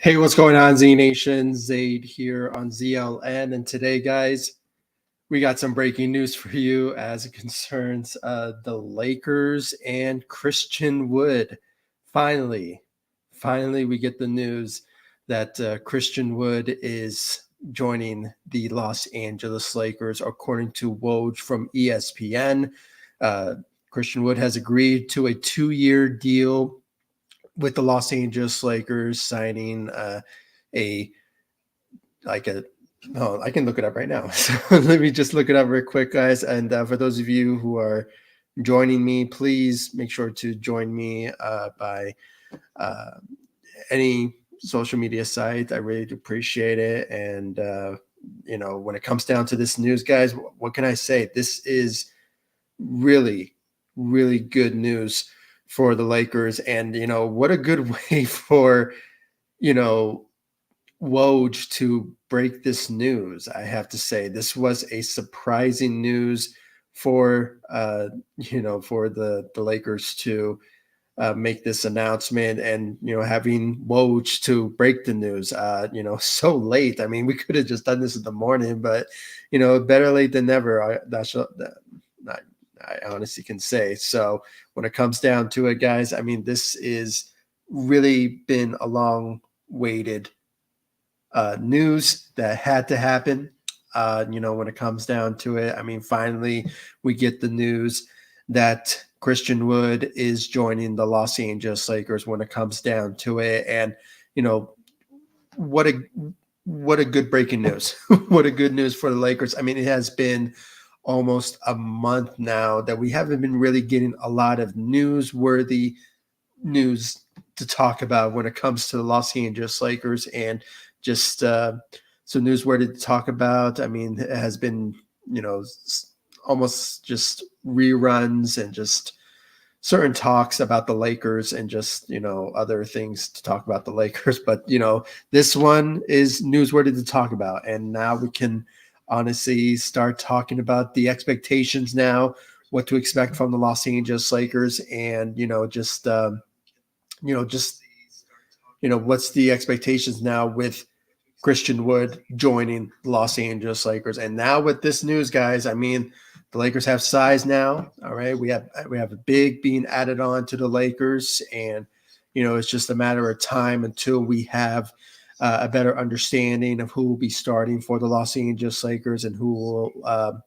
Hey, what's going on, Z Nation? Zaid here on ZLN. And today, guys, we got some breaking news for you as it concerns the Lakers and Christian Wood. Finally, we get the news that Christian Wood is joining the Los Angeles Lakers, according to Woj from ESPN. Uh, Christian Wood has agreed to a 2-year deal with the Los Angeles Lakers, signing a like a oh, I can look it up right now. So let me just look it up real quick, guys. And for those of you who are joining me, please make sure to join me by uh, any social media site. I really do appreciate it. And when it comes down to this news, guys, what can I say? This is really, really good news for the Lakers. And, what a good way for, you know, Woj to break this news. I have to say, this was a surprising news for, for the Lakers to make this announcement, and having Woj to break the news so late. I mean, we could have just done this in the morning, but better late than never. I honestly can say. So when it comes down to it, guys, I mean, this is really been a long waited news that had to happen. When it comes down to it, I mean, finally we get the news that Christian Wood is joining the Los Angeles Lakers when it comes down to it. And, what a good breaking news. What a good news for the Lakers. I mean, it has been almost a month now that we haven't been really getting a lot of newsworthy news to talk about when it comes to the Los Angeles Lakers, and just some newsworthy to talk about. I mean, it has been, almost just reruns and just certain talks about the Lakers and just, other things to talk about the Lakers. But, this one is newsworthy to talk about. And now we can honestly start talking about the expectations now, what to expect from the Los Angeles Lakers, and, what's the expectations now with Christian Wood joining Los Angeles Lakers. And now with this news, guys, I mean, the Lakers have size now. All right, we have a big being added on to the Lakers, and it's just a matter of time until we have a better understanding of who will be starting for the Los Angeles Lakers and who will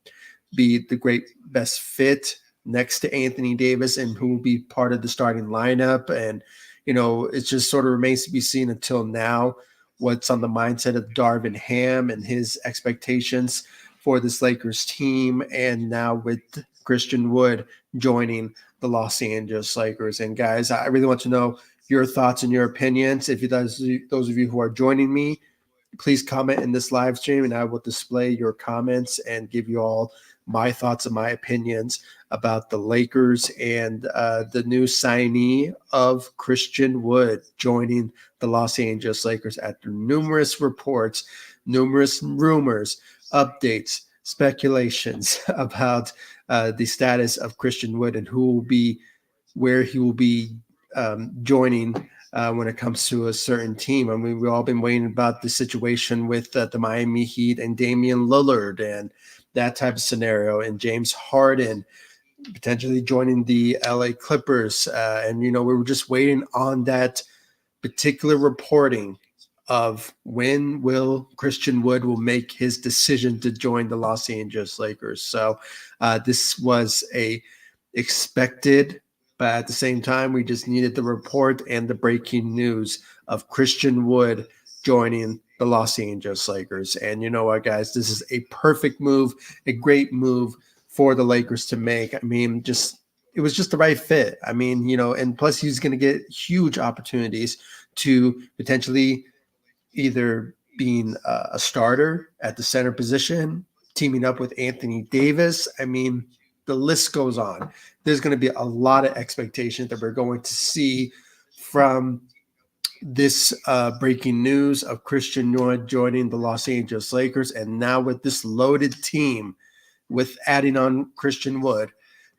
be the great best fit next to Anthony Davis, and who will be part of the starting lineup. And it just sort of remains to be seen until now what's on the mindset of Darvin Ham and his expectations for this Lakers team. And now with Christian Wood joining the Los Angeles Lakers. And guys, I really want to know your thoughts and your opinions. If those of you who are joining me, please comment in this live stream, and I will display your comments and give you all my thoughts and my opinions about the Lakers and the new signee of Christian Wood joining the Los Angeles Lakers after numerous reports, numerous rumors, updates, speculations about the status of Christian Wood and where he will be joining when it comes to a certain team. I mean, we've all been waiting about the situation with the Miami Heat and Damian Lillard and that type of scenario, and James Harden potentially joining the LA Clippers. And, we were just waiting on that particular reporting of when will Christian Wood will make his decision to join the Los Angeles Lakers. So this was a expected, but at the same time, we just needed the report and the breaking news of Christian Wood joining the Los Angeles Lakers. And you know what, guys, this is a perfect move, a great move for the Lakers to make. I mean, it was just the right fit. I mean, and plus he's going to get huge opportunities to potentially either being a starter at the center position, teaming up with Anthony Davis. I mean, the list goes on. There's going to be a lot of expectations that we're going to see from this breaking news of Christian Wood joining the Los Angeles Lakers. And now with this loaded team, with adding on Christian Wood,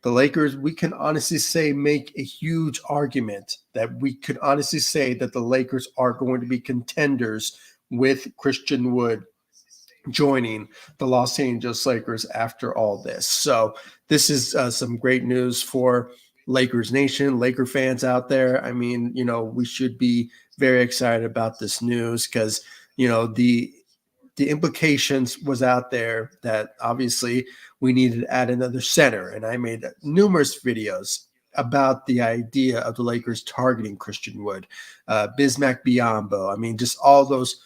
the Lakers, we can honestly say, make a huge argument that we could honestly say that the Lakers are going to be contenders with Christian Wood joining the Los Angeles Lakers after all this. So this is some great news for Lakers Nation, Laker fans out there. I mean, we should be very excited about this news because, the implications was out there that obviously we needed to add another center. And I made numerous videos about the idea of the Lakers targeting Christian Wood, Bismack Biyombo. I mean, just all those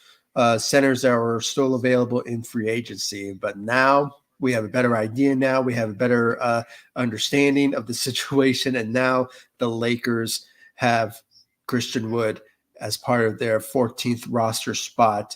centers that were still available in free agency. But now we have a better idea. Now we have a better understanding of the situation. And now the Lakers have Christian Wood as part of their 14th roster spot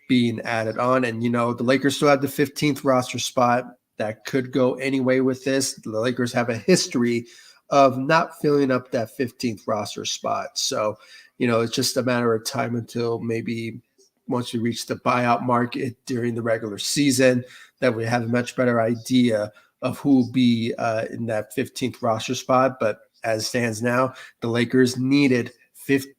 being added on. And, the Lakers still have the 15th roster spot. That could go anyway with this. The Lakers have a history of not filling up that 15th roster spot. So, it's just a matter of time until maybe once we reach the buyout market during the regular season that we have a much better idea of who will be in that 15th roster spot. But as stands now, the Lakers needed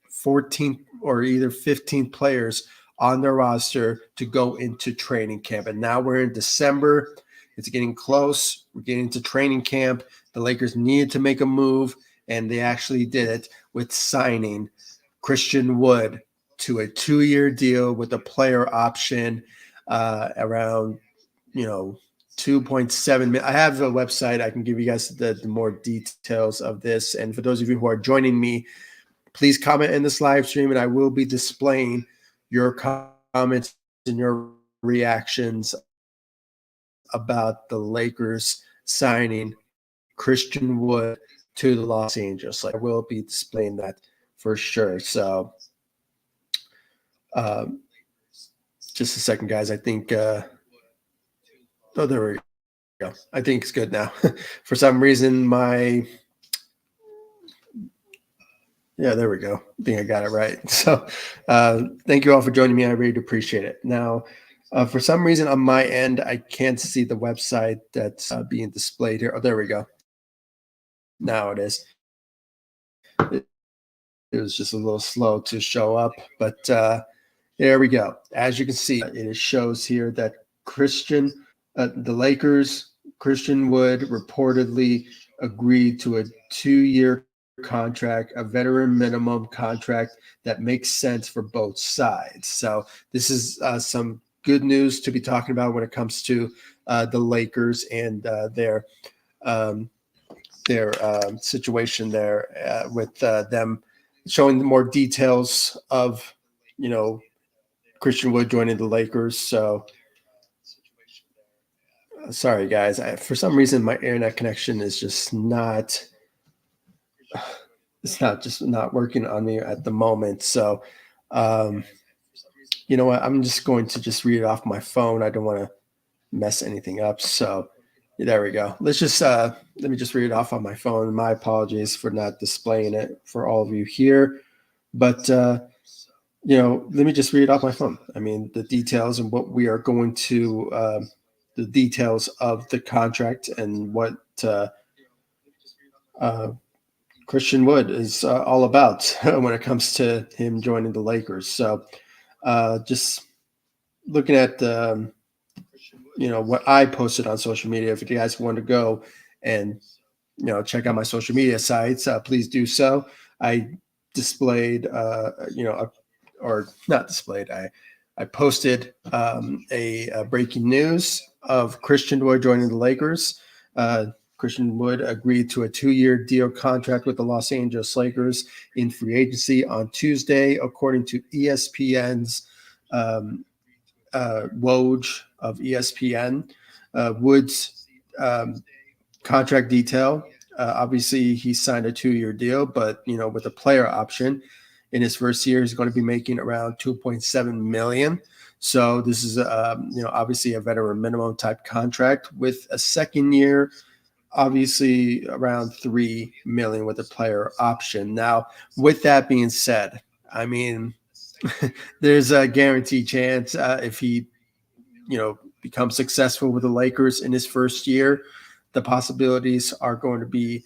14 or either 15 players on their roster to go into training camp. And now we're in December. It's getting close. We're getting to training camp. The Lakers needed to make a move, and they actually did it with signing Christian Wood to a 2-year deal with a player option around, 2.7 million. I have a website. I can give you guys the more details of this. And for those of you who are joining me, please comment in this live stream, and I will be displaying your comments and your reactions about the Lakers signing Christian Wood to the Los Angeles. I will be displaying that for sure. So just a second, guys. I think there we go. I think it's good now. For some reason, there we go. I think I got it right. So thank you all for joining me. I really appreciate it. Now, for some reason on my end, I can't see the website that's being displayed here. Oh, there we go. Now it is. It was just a little slow to show up, but there we go. As you can see, it shows here that the Lakers, Christian Wood reportedly agreed to a 2-year contract, a veteran minimum contract that makes sense for both sides. So this is some good news to be talking about when it comes to the Lakers and their situation there with them showing more details of, Christian Wood joining the Lakers. So sorry, guys. For some reason, my internet connection is just not working on me at the moment. So, you know what? I'm just going to just read it off my phone. I don't want to mess anything up. So there we go. Let me just read it off on my phone. My apologies for not displaying it for all of you here. But, let me just read it off my phone. I mean, the details and what we are going to, the details of the contract and what Christian Wood is all about when it comes to him joining the Lakers. So just looking at, what I posted on social media, if you guys want to go and, check out my social media sites, please do so. I displayed, or not displayed. I posted a breaking news of Christian Wood joining the Lakers. Christian Wood agreed to a 2-year deal contract with the Los Angeles Lakers in free agency on Tuesday, according to ESPN's Woj of ESPN. Wood's contract detail. Obviously, he signed a 2-year deal, but with a player option. In his first year, he's going to be making around $2.7 million. So this is, obviously a veteran minimum type contract with a second year, obviously around $3 million with a player option. Now, with that being said, I mean, there's a guaranteed chance if he, becomes successful with the Lakers in his first year, the possibilities are going to be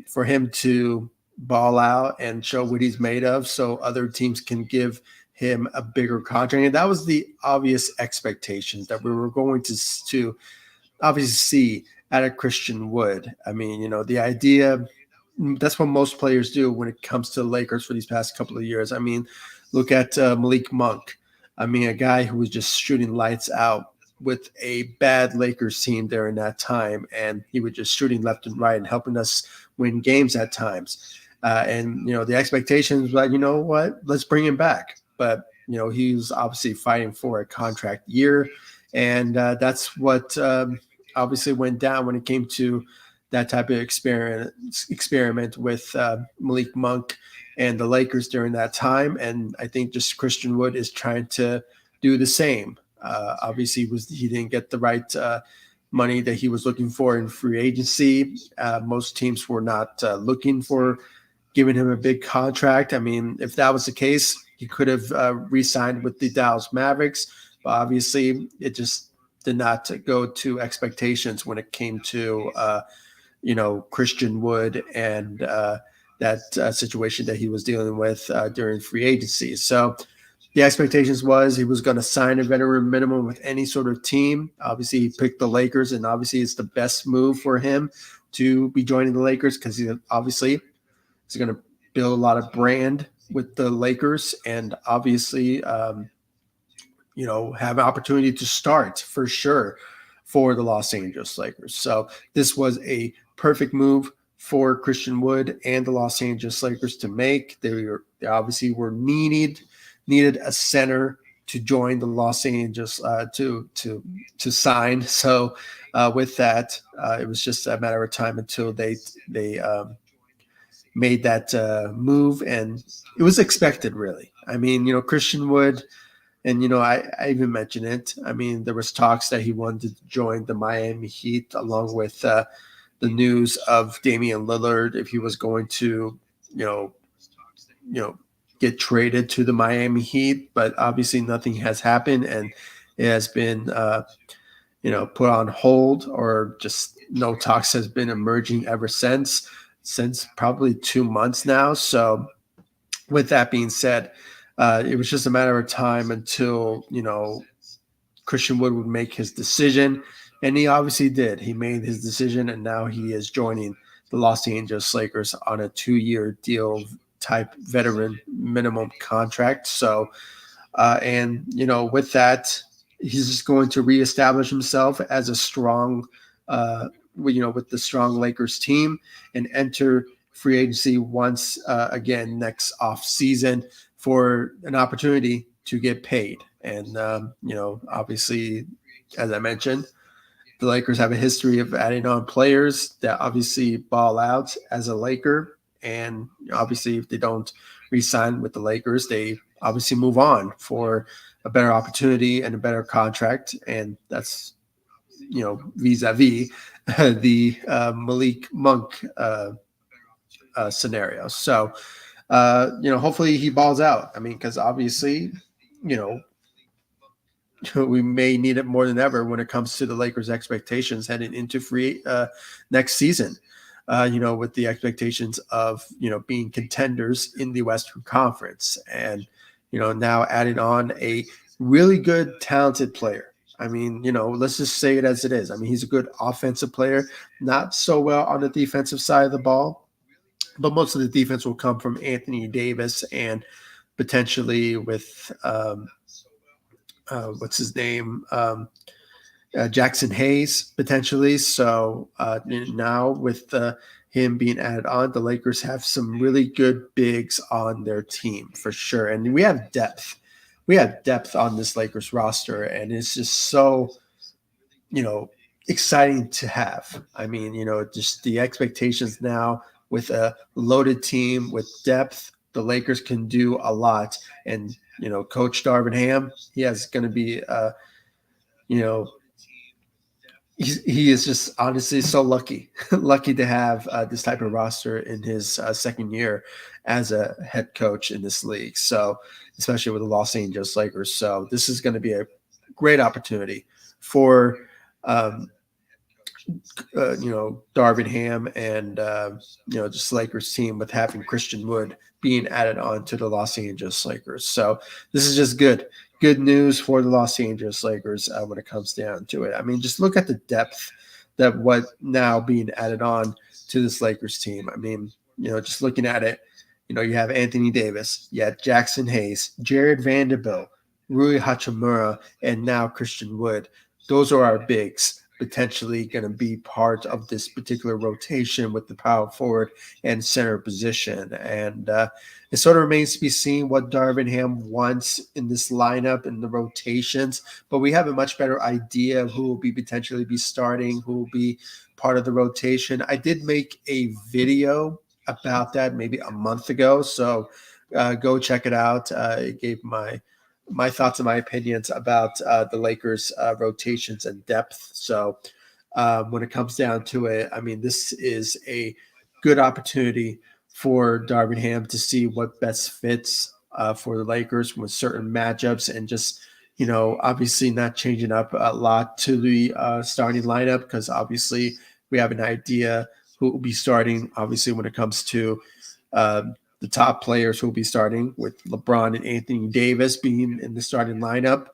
for him to ball out and show what he's made of, so other teams can give him a bigger contract. And that was the obvious expectations that we were going to obviously see out of Christian Wood. I mean, the idea, that's what most players do when it comes to the Lakers for these past couple of years. I mean, look at Malik Monk. I mean, a guy who was just shooting lights out with a bad Lakers team during that time, and he was just shooting left and right and helping us win games at times. And the expectations, like, what, let's bring him back. But he was obviously fighting for a contract year, and that's what obviously went down when it came to that type of experiment with Malik Monk and the Lakers during that time. And I think just Christian Wood is trying to do the same. Obviously, he didn't get the right money that he was looking for in free agency. Most teams were not looking for giving him a big contract. I mean, if that was the case, he could have re-signed with the Dallas Mavericks, but obviously it just did not go to expectations when it came to Christian Wood and that situation that he was dealing with during free agency. So the expectations was he was going to sign a veteran minimum with any sort of team. Obviously, he picked the Lakers, and obviously it's the best move for him to be joining the Lakers, because he obviously is going to build a lot of brand with the Lakers, and obviously have an opportunity to start for sure for the Los Angeles Lakers. So this was a perfect move for Christian Wood and the Los Angeles Lakers to make. They obviously were needed a center to join the Los Angeles to sign. So with that, it was just a matter of time until they made that move, and it was expected, really. I mean, Christian Wood. And, I even mentioned it. I mean, there was talks that he wanted to join the Miami Heat, along with the news of Damian Lillard, if he was going to, get traded to the Miami Heat. But obviously nothing has happened, and it has been, put on hold, or just no talks has been emerging ever since probably 2 months now. So with that being said, it was just a matter of time until, Christian Wood would make his decision. And he obviously did. He made his decision, and now he is joining the Los Angeles Lakers on a 2-year deal type veteran minimum contract. So, and, with that, he's just going to reestablish himself as a strong, with the strong Lakers team, and enter free agency once again next off season for an opportunity to get paid. And obviously, as I mentioned, the Lakers have a history of adding on players that obviously ball out as a Laker, and obviously if they don't re-sign with the Lakers, they obviously move on for a better opportunity and a better contract. And that's vis-a-vis the Malik Monk scenario. So, hopefully he balls out. I mean, because obviously, we may need it more than ever when it comes to the Lakers' expectations heading into next season. With the expectations of being contenders in the Western Conference, and now adding on a really good, talented player. I mean, let's just say it as it is. I mean, he's a good offensive player, not so well on the defensive side of the ball, but most of the defense will come from Anthony Davis, and potentially with what's his name, Jackson Hayes, potentially. So now with him being added on, the Lakers have some really good bigs on their team for sure, and we have depth. We have depth on this Lakers roster, and it's just so exciting to have. I mean, just the expectations now with a loaded team with depth, the Lakers can do a lot. And, Coach Darvin Ham, he is going to be, he is just honestly so lucky to have this type of roster in his second year as a head coach in this league. So, especially with the Los Angeles Lakers. So this is going to be a great opportunity for, Darvin Ham and just Lakers team with having Christian Wood being added on to the Los Angeles Lakers. So this is just good news for the Los Angeles Lakers when it comes down to it. I mean, just look at the depth that what now being added on to this Lakers team. I mean, just looking at it, you have Anthony Davis, you have Jackson Hayes, Jared Vanderbilt, Rui Hachimura, and now Christian Wood. Those are our bigs potentially going to be part of this particular rotation with the power forward and center position. And it sort of remains to be seen what Darvin Ham wants in this lineup and the rotations. But we have a much better idea of who will be potentially be starting, who will be part of the rotation. I did make a video about that maybe a month ago, so go check it out. It gave my thoughts and my opinions about the Lakers rotations and depth. So when it comes down to it, I mean, this is a good opportunity for Darvin Ham to see what best fits for the Lakers with certain matchups and just, obviously not changing up a lot to the starting lineup because obviously we have an idea who will be starting, obviously, when it comes to the top players who will be starting with LeBron and Anthony Davis being in the starting lineup.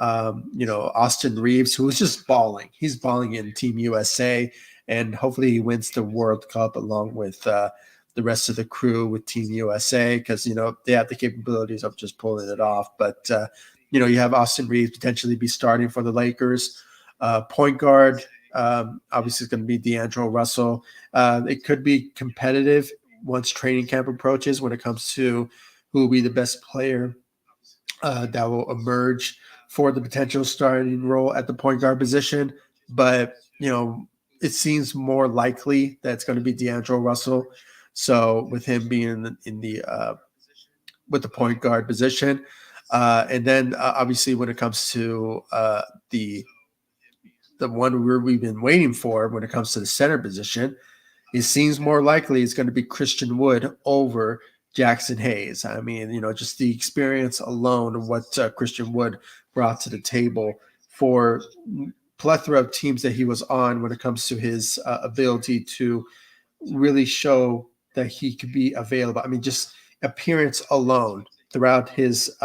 Austin Reeves, who is just balling. He's balling in Team USA, and hopefully he wins the World Cup along with the rest of the crew with Team USA because, they have the capabilities of just pulling it off. But, you have Austin Reeves potentially be starting for the Lakers. Point guard, obviously, it's going to be D'Angelo Russell. It could be competitive once training camp approaches when it comes to who will be the best player that will emerge for the potential starting role at the point guard position. But, it seems more likely that it's going to be D'Angelo Russell. So with him being in the with the point guard position. And then obviously when it comes to the one we've been waiting for when it comes to the center position, it seems more likely it's going to be Christian Wood over Jackson Hayes. I mean, just the experience alone of what Christian Wood brought to the table for plethora of teams that he was on when it comes to his ability to really show that he could be available. I mean, just appearance alone throughout his,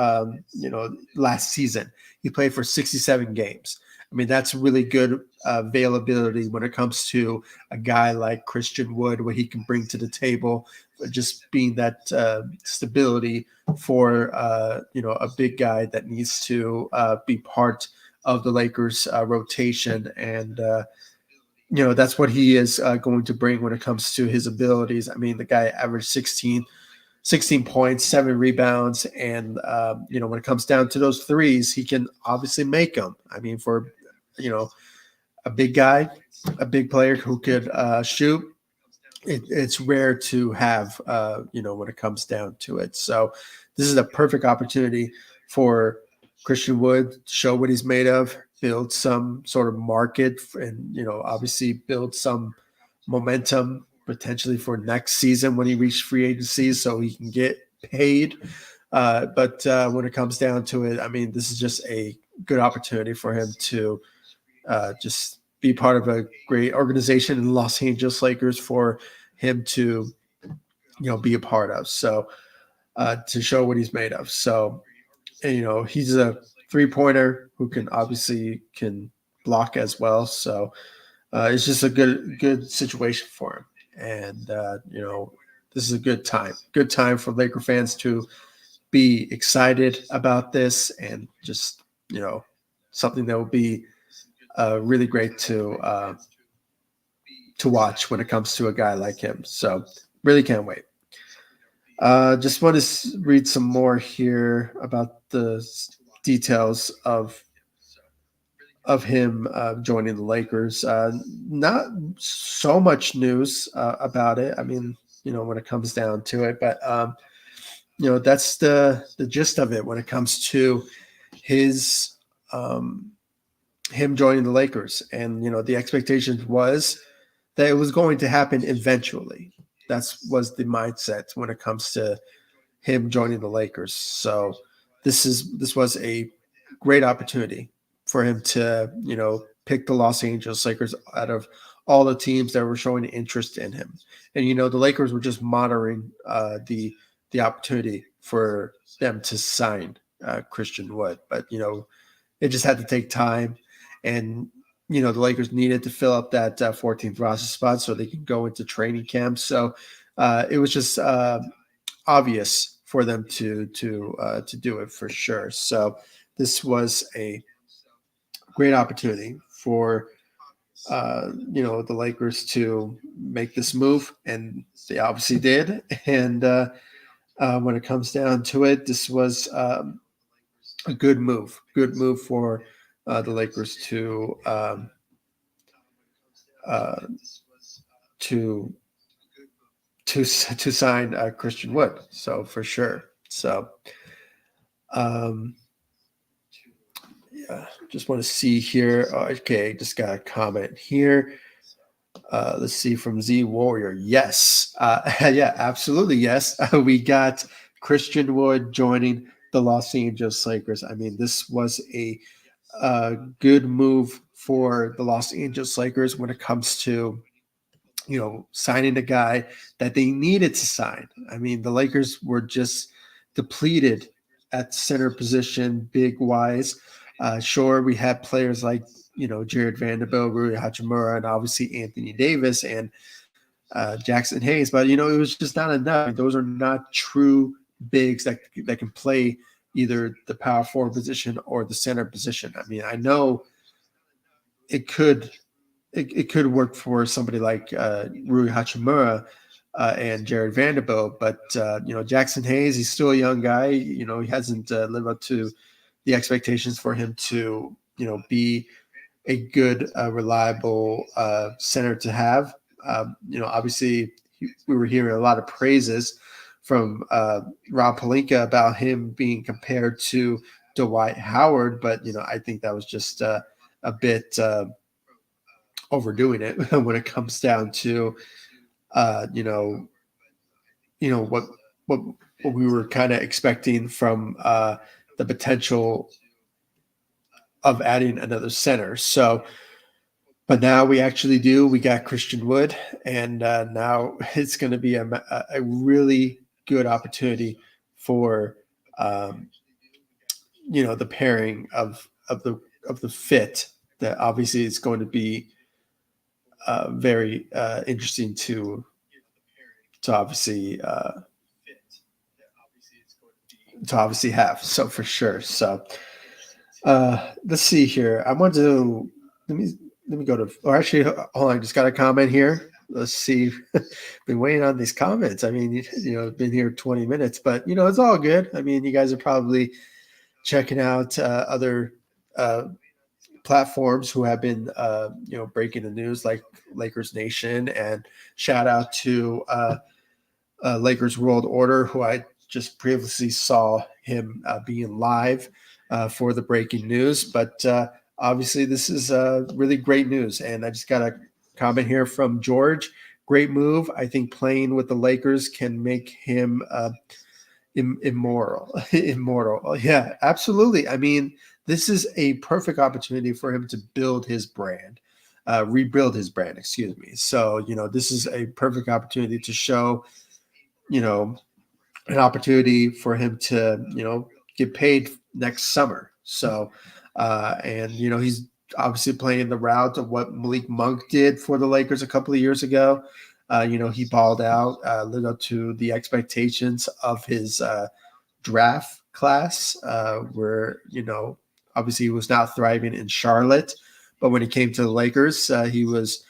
last season, he played for 67 games. I mean, that's really good availability when it comes to a guy like Christian Wood, what he can bring to the table, just being that stability for, a big guy that needs to be part of the Lakers rotation. And, that's what he is going to bring when it comes to his abilities. I mean, the guy averaged 16 points, 7 rebounds. And, when it comes down to those threes, he can obviously make them. I mean, for, a big guy, a big player who could shoot, it's rare to have, when it comes down to it. So this is a perfect opportunity for Christian Wood to show what he's made of, build some sort of market, and, obviously build some momentum potentially for next season when he reaches free agency so he can get paid. But when it comes down to it, I mean, this is just a good opportunity for him to just be part of a great organization in the Los Angeles Lakers for him to, be a part of. So to show what he's made of. So, and, he's a 3-pointer who can block as well. So it's just a good situation for him. And, this is a good time for Laker fans to be excited about this and just, something that will be really great to watch when it comes to a guy like him. So really can't wait. Just want to read some more here about the details of him joining the Lakers. Not so much news about it. I mean, when it comes down to it, but that's the gist of it when it comes to his him joining the Lakers. And the expectation was that it was going to happen eventually. That was the mindset when it comes to him joining the Lakers. So this was a great opportunity for him to, pick the Los Angeles Lakers out of all the teams that were showing interest in him. And the Lakers were just monitoring the opportunity for them to sign Christian Wood, but it just had to take time, and the Lakers needed to fill up that 14th roster spot so they can go into training camp. So it was just obvious for them to do it for sure. So this was a great opportunity for the Lakers to make this move, and they obviously did. And when it comes down to it, this was a good move. Good move for the Lakers uh, to to sign Christian Wood. So for sure. So um, yeah, just want to see here. Okay, just got a comment here. Let's see from Z Warrior. Yes, yeah, absolutely. Yes, we got Christian Wood joining the Los Angeles Lakers. I mean, this was a good move for the Los Angeles Lakers when it comes to signing a guy that they needed to sign. I mean, the Lakers were just depleted at center position, big wise. Sure, we had players like Jared Vanderbilt, Rui Hachimura, and obviously Anthony Davis and Jackson Hayes, but it was just not enough. Those are not true bigs that can play either the power forward position or the center position. I mean, I know it could work for somebody like Rui Hachimura and Jared Vanderbilt, but Jackson Hayes, he's still a young guy. He hasn't lived up to the expectations for him to be a good, reliable center to have. Obviously, we were hearing a lot of praises from Rob Pelinka about him being compared to Dwight Howard, but I think that was just a bit overdoing it when it comes down to uh, you know what what what we were kind of expecting from the potential of adding another center. So, but now we actually do. We got Christian Wood, and now it's going to be a really good opportunity for um, the pairing of the fit that obviously is going to be very interesting to obviously have. So for sure. So let's see here. I want to let me go to. Or actually, hold on. I just got a comment here. Let's see. Been waiting on these comments. I mean, been here 20 minutes, but it's all good. I mean, you guys are probably checking out other platforms who have been breaking the news, like Lakers Nation, and shout out to Lakers World Order, who I just previously saw him being live for the breaking news. But obviously, this is really great news. And I just got a comment here from George. Great move. I think playing with the Lakers can make him immortal. Immortal. Yeah, absolutely. I mean, this is a perfect opportunity for him to build his brand. Rebuild his brand, excuse me. So, this is a perfect opportunity to show an opportunity for him to, get paid next summer. So, and, he's obviously playing the route of what Malik Monk did for the Lakers a couple of years ago. He balled out, lived up to the expectations of his draft class, where, obviously he was not thriving in Charlotte. But when he came to the Lakers, he was,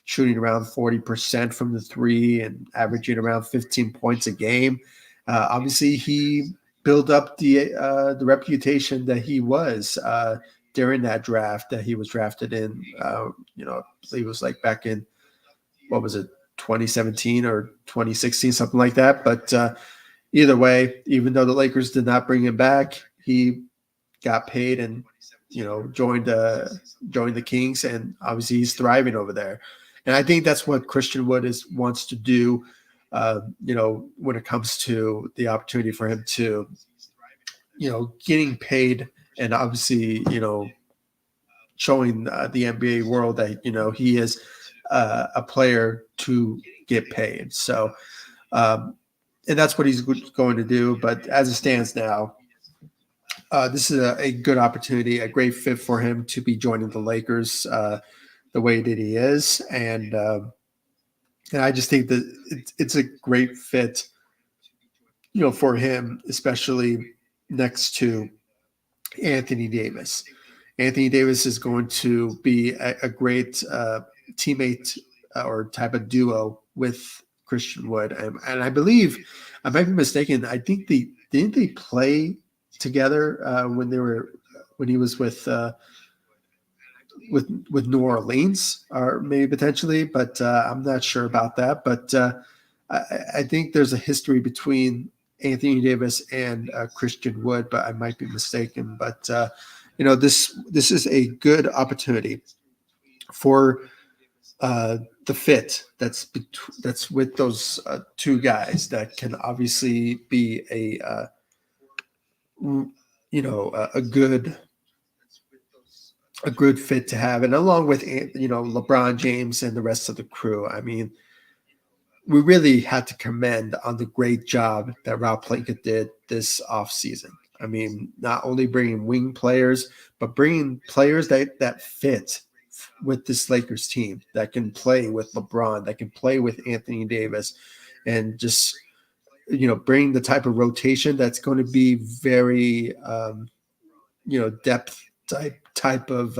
shooting around 40% from the three and averaging around 15 points a game. Obviously, he built up the reputation that he was during that draft that he was drafted in. I believe it was like back in, what was it, 2017 or 2016, something like that. But either way, even though the Lakers did not bring him back, he got paid and joined the Kings, and obviously he's thriving over there. And I think that's what Christian Wood wants to do. When it comes to the opportunity for him to, getting paid, and obviously, showing the NBA world that he is a player to get paid. So, and that's what he's going to do. But as it stands now, this is a good opportunity, a great fit for him to be joining the Lakers the way that he is, and I just think that it's a great fit, for him, especially next to Anthony Davis. Anthony Davis is going to be a great teammate or type of duo with Christian Wood, and I believe, I might be mistaken, I think they play together when he was with New Orleans, or maybe potentially, but I'm not sure about that. But I think there's a history between Anthony Davis and Christian Wood, but I might be mistaken. But this is a good opportunity for the fit that's with those two guys that can obviously be a good fit to have, and along with LeBron James and the rest of the crew. I mean, we really had to commend on the great job that Rob Plinkett did this offseason. I mean, not only bringing wing players, but bringing players that fit with this Lakers team, that can play with LeBron, that can play with Anthony Davis, and just bring the type of rotation that's going to be very depth type of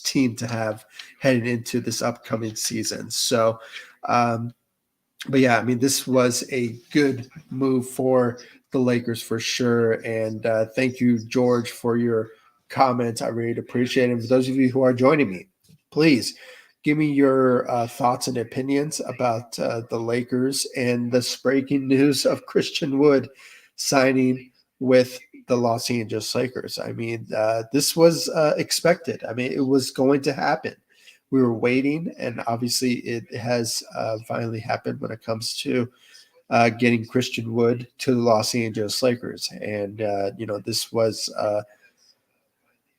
team to have heading into this upcoming season. So, but yeah, I mean, this was a good move for the Lakers for sure. And thank you, George, for your comments. I really appreciate it. And for those of you who are joining me, please give me your thoughts and opinions about the Lakers and this breaking news of Christian Wood signing with the Los Angeles Lakers. I mean, this was expected. I mean, it was going to happen. We were waiting, and obviously it has finally happened when it comes to getting Christian Wood to the Los Angeles Lakers. And, this was,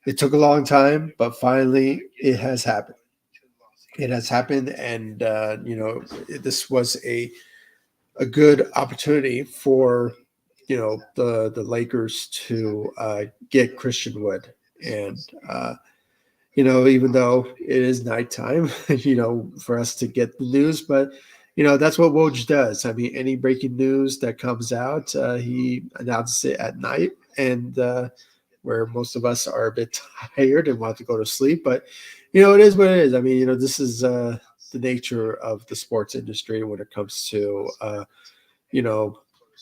it took a long time, but finally it has happened. It has happened, and, this was a good opportunity for, the Lakers to get Christian Wood. And, even though it is nighttime, for us to get the news, but that's what Woj does. I mean, any breaking news that comes out, he announces it at night, and where most of us are a bit tired and want to go to sleep. But it is what it is. I mean, this is the nature of the sports industry when it comes to you know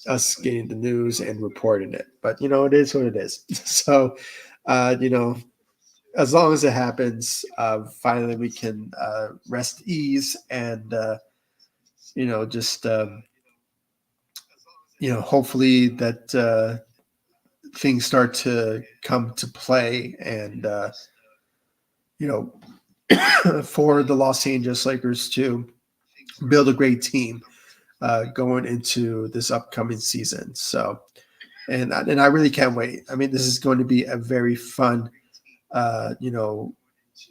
us getting the news and reporting it. But it is what it is. So, you know, as long as it happens, finally we can rest ease and just hopefully that things start to come to play, and you know for the Los Angeles Lakers to build a great team going into this upcoming season. So, and I really can't wait. I mean, this is going to be a very fun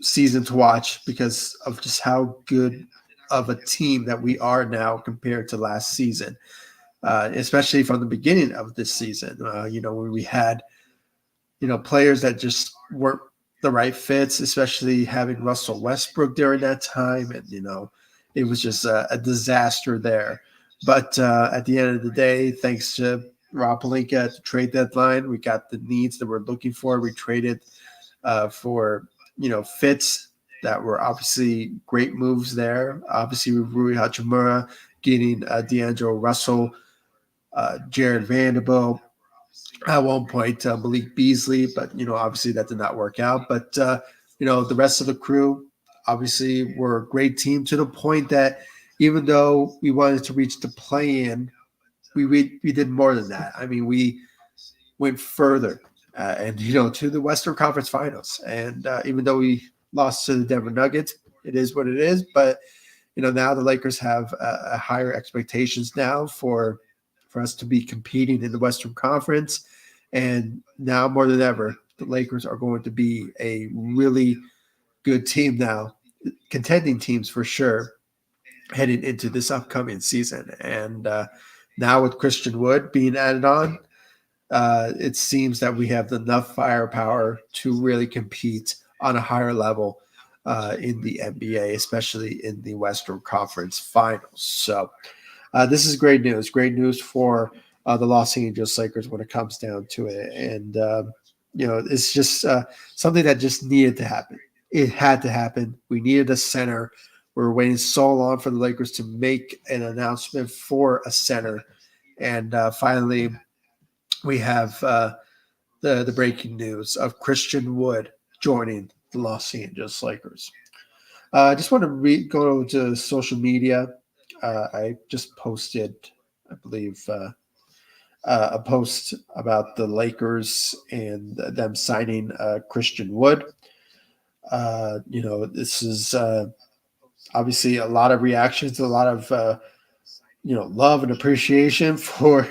season to watch because of just how good of a team that we are now compared to last season, especially from the beginning of this season. Where we had players that just weren't the right fits, especially having Russell Westbrook during that time, and it was just a disaster there. But at the end of the day, thanks to Rob Pelinka at the trade deadline, we got the needs that we're looking for. We traded for fits that were obviously great moves there. Obviously, with Rui Hachimura getting D'Angelo Russell, Jared Vanderbilt, at one point Malik Beasley, but obviously that did not work out. But the rest of the crew obviously were a great team, to the point that even though we wanted to reach the play-in, we did more than that. I mean, we went further, and to the Western Conference Finals. And even though we lost to the Denver Nuggets, it is what it is. But now the Lakers have higher expectations now for us to be competing in the Western Conference. And now more than ever, the Lakers are going to be a really good team now, contending teams for sure, heading into this upcoming season. And now with Christian Wood being added on, it seems that we have enough firepower to really compete on a higher level in the NBA, especially in the Western Conference Finals. So this is great news. Great news for the Los Angeles Lakers when it comes down to it. And, it's just something that just needed to happen. It had to happen. We needed a center. We were waiting so long for the Lakers to make an announcement for a center. And finally, we have the breaking news of Christian Wood joining the Los Angeles Lakers. I just want to go to social media. I just posted, I believe, a post about the Lakers and them signing Christian Wood. This is obviously a lot of reactions, a lot of love and appreciation for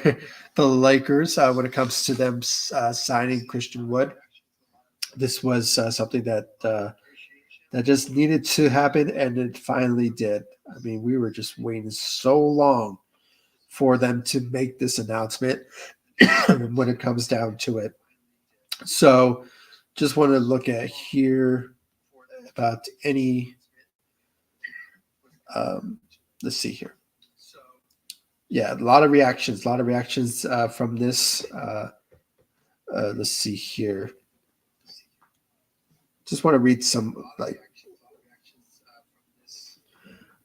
the Lakers when it comes to them signing Christian Wood. This was something that just needed to happen, and it finally did. I mean, we were just waiting so long for them to make this announcement when it comes down to it. So, just want to look at here about any. Let's see here. Yeah, a lot of reactions. From this. Let's see here. Just want to read some,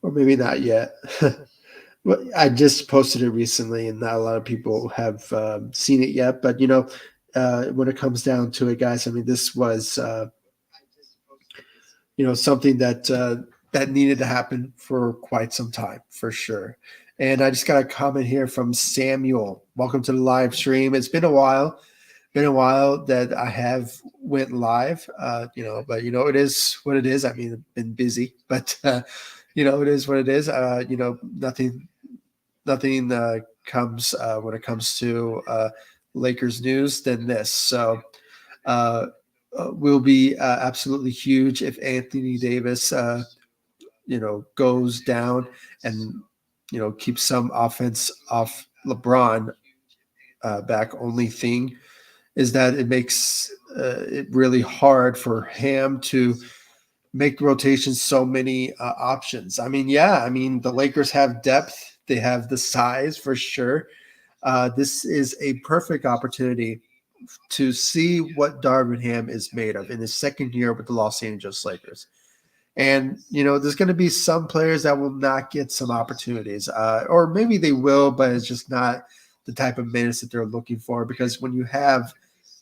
or maybe not yet. But I just posted it recently, and not a lot of people have seen it yet. But when it comes down to it, guys, I mean, this was something that needed to happen for quite some time, for sure. And I just got a comment here from Samuel. Welcome to the live stream. It's been a while. That I have went live, but it is what it is. I mean, I've been busy, but it is what it is. Nothing comes when it comes to Lakers news than this. So will be absolutely huge if Anthony Davis, goes down and keeps some offense off LeBron. Back only thing is that it makes it really hard for him to make rotations so many options. I mean, the Lakers have depth. They have the size for sure. This is a perfect opportunity to see what Darvin Ham is made of in his second year with the Los Angeles Lakers. And, there's going to be some players that will not get some opportunities, or maybe they will, but it's just not the type of minutes that they're looking for. Because when you have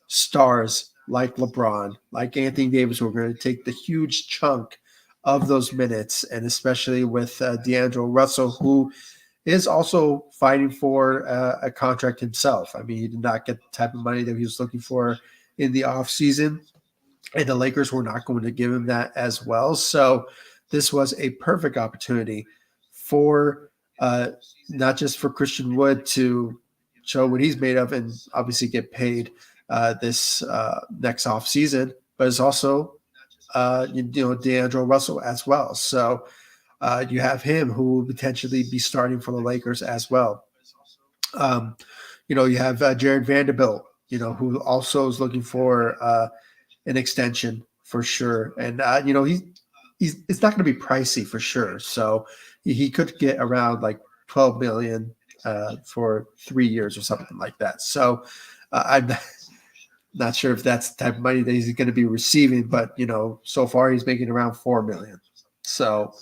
stars like LeBron, like Anthony Davis, who are going to take the huge chunk of those minutes, and especially with D'Angelo Russell, who is also fighting for a contract himself. I mean, he did not get the type of money that he was looking for in the offseason, and the Lakers were not going to give him that as well. So this was a perfect opportunity for not just for Christian Wood to show what he's made of and obviously get paid this next offseason, but it's also D'Angelo Russell as well. So you have him who will potentially be starting for the Lakers as well. You have Jared Vanderbilt, who also is looking for an extension for sure. And, he's it's not going to be pricey for sure. So he could get around like $12 million for 3 years or something like that. So I'm not sure if that's the type of money that he's going to be receiving, but, so far he's making around $4 million. So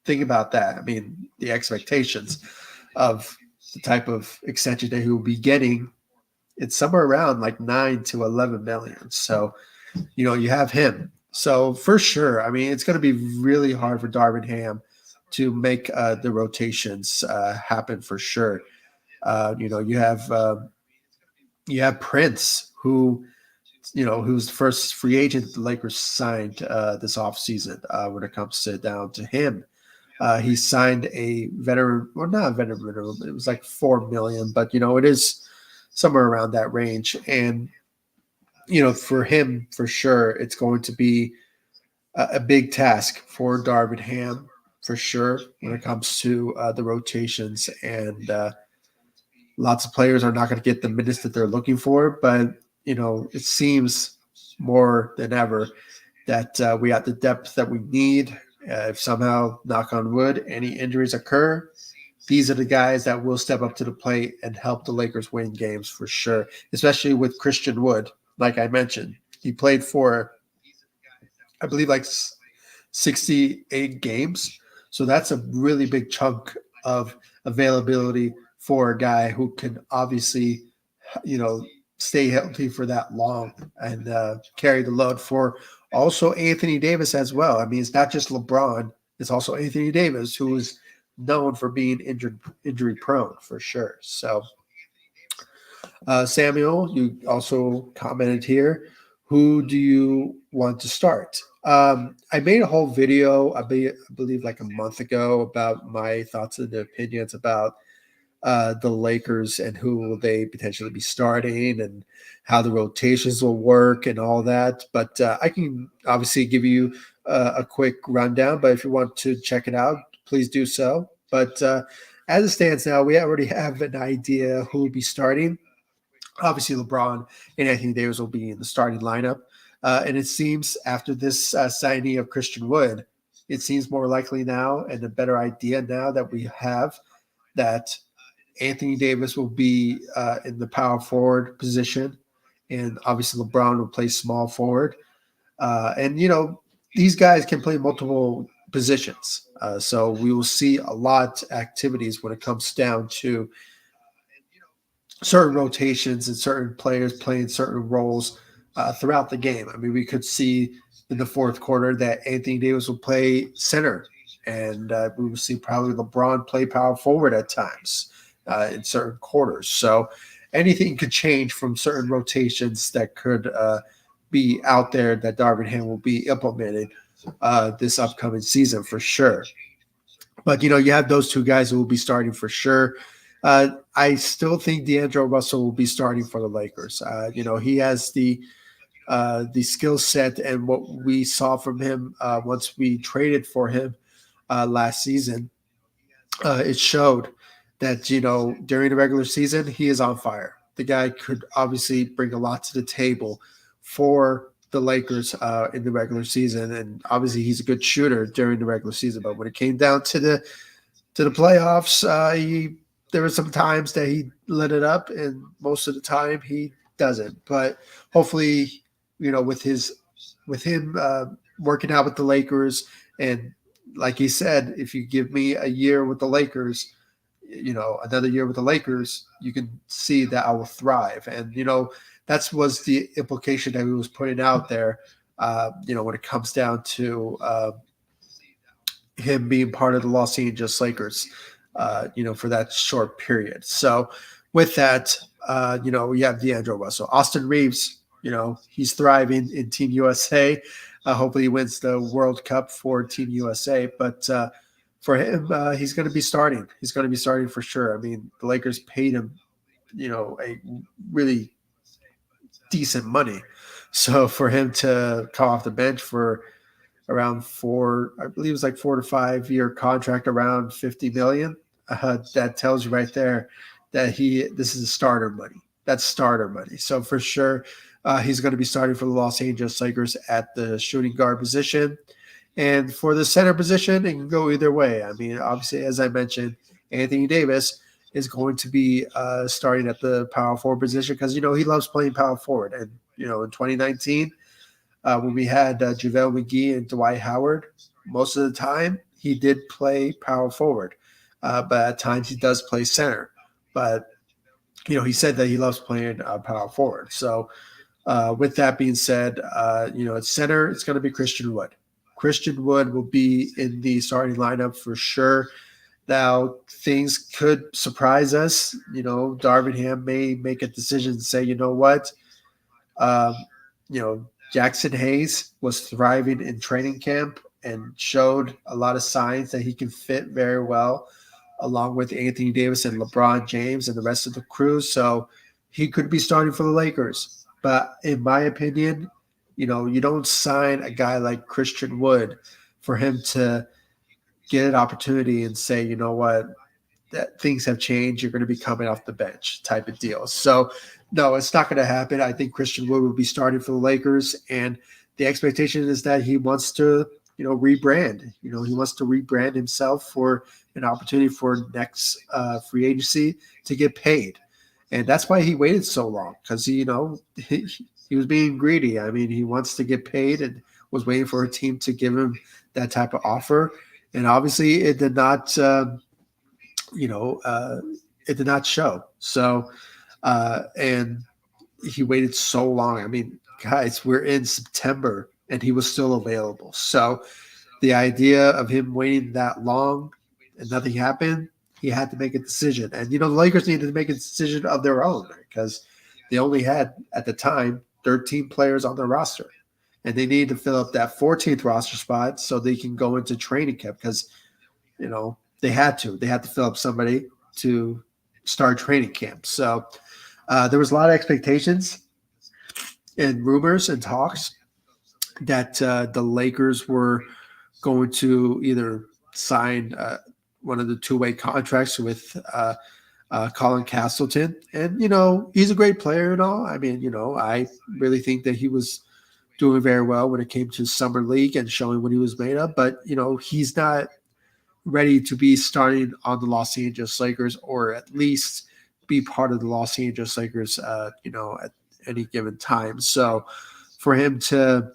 think about that. I mean, the expectations of the type of extension that he will be getting, it's somewhere around like 9 to 11 million. So, you have him. So for sure, I mean, it's going to be really hard for Darvin Ham to make the rotations happen for sure. You have Prince, who's the first free agent the Lakers signed this offseason when it comes down to him. He signed a veteran, or not a veteran, it was like $4 million, but it is somewhere around that range. And for him, for sure, it's going to be a big task for Darvin Ham for sure when it comes to the rotations, and lots of players are not going to get the minutes that they're looking for. But it seems more than ever that we got the depth that we need. If somehow, knock on wood, any injuries occur, these are the guys that will step up to the plate and help the Lakers win games for sure, especially with Christian Wood. Like I mentioned, he played for, I believe, like 68 games. So that's a really big chunk of availability for a guy who can obviously, you know, stay healthy for that long and carry the load for also Anthony Davis as well. I mean, it's not just LeBron, it's also Anthony Davis, who is known for being injury prone for sure. So, Samuel, you also commented here. Who do you want to start? I made a whole video, I believe, like a month ago about my thoughts and opinions about the Lakers and who will they potentially be starting and how the rotations will work and all that. But I can obviously give you a quick rundown. But if you want to check it out, please do so. But as it stands now, we already have an idea who will be starting. Obviously, LeBron and Anthony Davis will be in the starting lineup. And it seems after this signing of Christian Wood, it seems more likely now and a better idea now that we have that Anthony Davis will be in the power forward position. And obviously, LeBron will play small forward. And these guys can play multiple positions. So we will see a lot of activities when it comes down to certain rotations and certain players playing certain roles throughout the game. I mean, we could see in the fourth quarter that Anthony Davis will play center, and we will see probably LeBron play power forward at times in certain quarters. So anything could change from certain rotations that could be out there that Darvin Ham will be implemented this upcoming season for sure. But you have those two guys who will be starting for sure. I still think D'Angelo Russell will be starting for the Lakers. He has the skill set and what we saw from him once we traded for him last season. It showed that during the regular season he is on fire. The guy could obviously bring a lot to the table for the Lakers in the regular season, and obviously he's a good shooter during the regular season. But when it came down to the playoffs, there were some times that he lit it up, and most of the time he doesn't. But hopefully, with him working out with the Lakers, and like he said, if you give me a year with the Lakers, another year with the Lakers, you can see that I will thrive. And that was the implication that he was putting out there. When it comes down to him being part of the Los Angeles Lakers, for that short period. So with that, we have D'Angelo Russell. Austin Reeves, he's thriving in Team USA. Hopefully he wins the World Cup for Team USA. But for him, he's going to be starting. He's going to be starting for sure. I mean, the Lakers paid him, a really decent money. So for him to come off the bench for around I believe it was like 4 to 5 year contract, around 50 million. That tells you right there that this is starter money. That's starter money. So for sure, he's going to be starting for the Los Angeles Lakers at the shooting guard position. And for the center position, it can go either way. I mean, obviously, as I mentioned, Anthony Davis is going to be starting at the power forward position because, he loves playing power forward. And, in 2019, when we had JaVale McGee and Dwight Howard, most of the time he did play power forward. But at times he does play center. But, he said that he loves playing power forward. So with that being said, at center, it's going to be Christian Wood. Christian Wood will be in the starting lineup for sure. Now, things could surprise us. Darvin Ham may make a decision and say, you know what, um, Jackson Hayes was thriving in training camp and showed a lot of signs that he can fit very well along with Anthony Davis and LeBron James and the rest of the crew. So he could be starting for the Lakers. But in my opinion, You don't sign a guy like Christian Wood for him to get an opportunity and say, you know what, that things have changed. You're going to be coming off the bench type of deal. So, no, it's not going to happen. I think Christian Wood will be starting for the Lakers, and the expectation is that he wants to, rebrand. He wants to rebrand himself for an opportunity for next free agency to get paid, and that's why he waited so long because he was being greedy. I mean, he wants to get paid and was waiting for a team to give him that type of offer, and obviously it did not. You know, it did not show. So, and he waited so long. I mean, guys, we're in September and he was still available. So the idea of him waiting that long and nothing happened, he had to make a decision. And, the Lakers needed to make a decision of their own because they only had, at the time, 13 players on their roster. And they needed to fill up that 14th roster spot so they can go into training camp because, they had to. They had to fill up somebody to start training camp. So there was a lot of expectations and rumors and talks that the Lakers were going to either sign one of the two-way contracts with Colin Castleton. And, he's a great player and all. I mean, I really think that he was doing very well when it came to summer league and showing what he was made of. But, he's not ready to be starting on the Los Angeles Lakers, or at least be part of the Los Angeles Lakers, at any given time. So for him to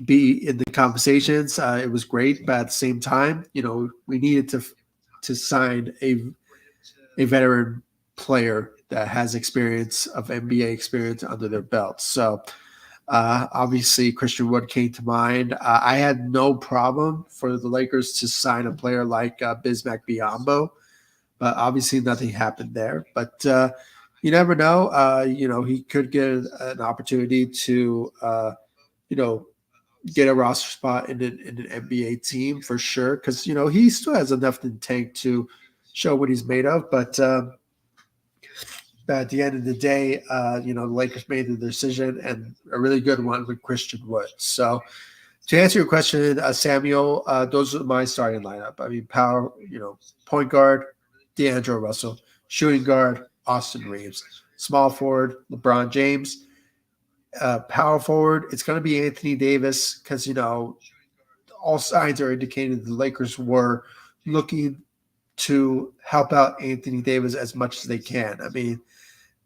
be in the conversations, it was great. But at the same time, we needed to sign a veteran player that has experience of NBA experience under their belt. So obviously, Christian Wood came to mind. I had no problem for the Lakers to sign a player like Bismack Biyombo, but obviously nothing happened there. But you never know. He could get an opportunity to, get a roster spot in an NBA team for sure because, he still has enough in the tank to show what he's made of. But at the end of the day, the Lakers made the decision, and a really good one with Christian Wood. So to answer your question, Samuel, those are my starting lineup. I mean, point guard, D'Angelo Russell, shooting guard, Austin Reeves, small forward, LeBron James, power forward, it's going to be Anthony Davis because, all signs are indicating the Lakers were looking to help out Anthony Davis as much as they can. I mean,